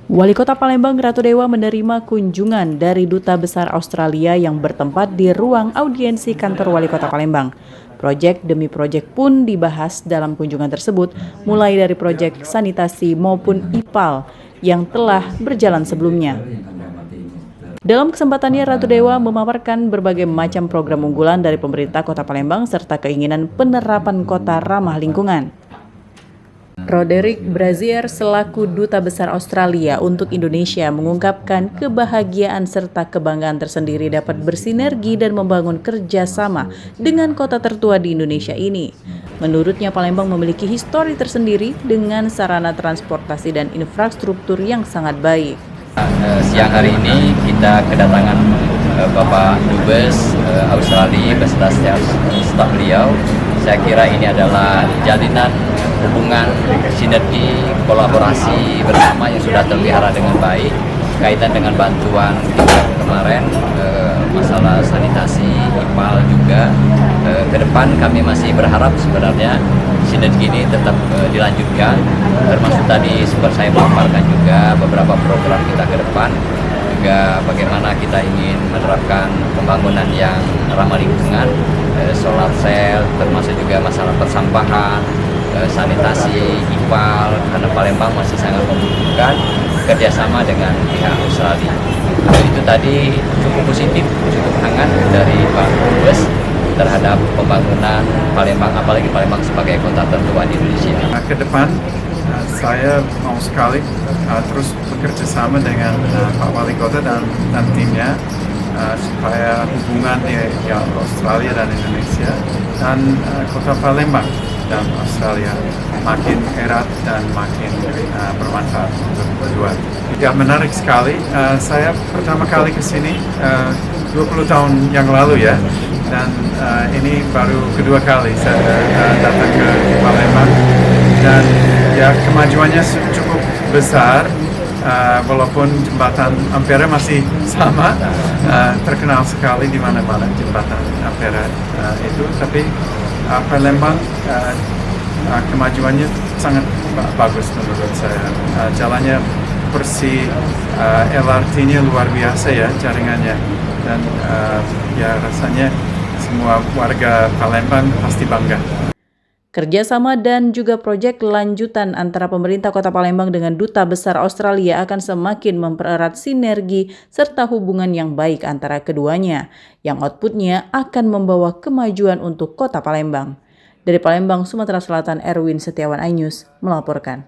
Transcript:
Wali Kota Palembang Ratu Dewa menerima kunjungan dari Duta Besar Australia yang bertempat di ruang audiensi kantor Wali Kota Palembang. Proyek demi proyek pun dibahas dalam kunjungan tersebut, mulai dari proyek sanitasi maupun IPAL yang telah berjalan sebelumnya. Dalam kesempatannya, Ratu Dewa memaparkan berbagai macam program unggulan dari pemerintah Kota Palembang serta keinginan penerapan kota ramah lingkungan. Roderick Brazier selaku Duta Besar Australia untuk Indonesia mengungkapkan kebahagiaan serta kebanggaan tersendiri dapat bersinergi dan membangun kerjasama dengan kota tertua di Indonesia ini. Menurutnya, Palembang memiliki histori tersendiri dengan sarana transportasi dan infrastruktur yang sangat baik. Siang hari ini kita kedatangan Bapak Dubes Australia beserta staf beliau. Saya kira ini adalah jalinan hubungan sinergi kolaborasi bersama yang sudah terpelihara dengan baik kaitan dengan bantuan kita kemarin masalah sanitasi IPAL juga. Ke depan kami masih berharap sebenarnya sinergi ini tetap dilanjutkan, termasuk tadi seperti saya memaparkan juga beberapa program kita ke depan, juga bagaimana kita ingin menerapkan pembangunan yang ramah lingkungan, solar cell, termasuk juga masalah persampahan, sanitasi, IPAL, karena Palembang masih sangat membutuhkan kerjasama dengan pihak Australia. Itu tadi cukup positif, cukup hangat dari Pak Dubes terhadap pembangunan Palembang, apalagi Palembang sebagai kota tertua di Indonesia. Ke depan saya mau sekali terus bekerja sama dengan Pak Wali Kota dan timnya supaya hubungan di Australia dan Indonesia dan kota Palembang dan Australia makin erat dan makin bermanfaat untuk berdua. Ya, menarik sekali. Saya pertama kali ke sini 20 tahun yang lalu ya, dan ini baru kedua kali saya datang ke Palembang, dan ya kemajuannya cukup besar. Walaupun jembatan Ampera masih sama, terkenal sekali di mana-mana jembatan Ampera itu, tapi Palembang kemajuannya sangat bagus menurut saya. Jalannya bersih, LRT-nya luar biasa ya jaringannya, dan ya rasanya semua warga Palembang pasti bangga. Kerjasama dan juga proyek lanjutan antara pemerintah Kota Palembang dengan Duta Besar Australia akan semakin mempererat sinergi serta hubungan yang baik antara keduanya, yang outputnya akan membawa kemajuan untuk Kota Palembang. Dari Palembang, Sumatera Selatan, Erwin Setiawan, iNews melaporkan.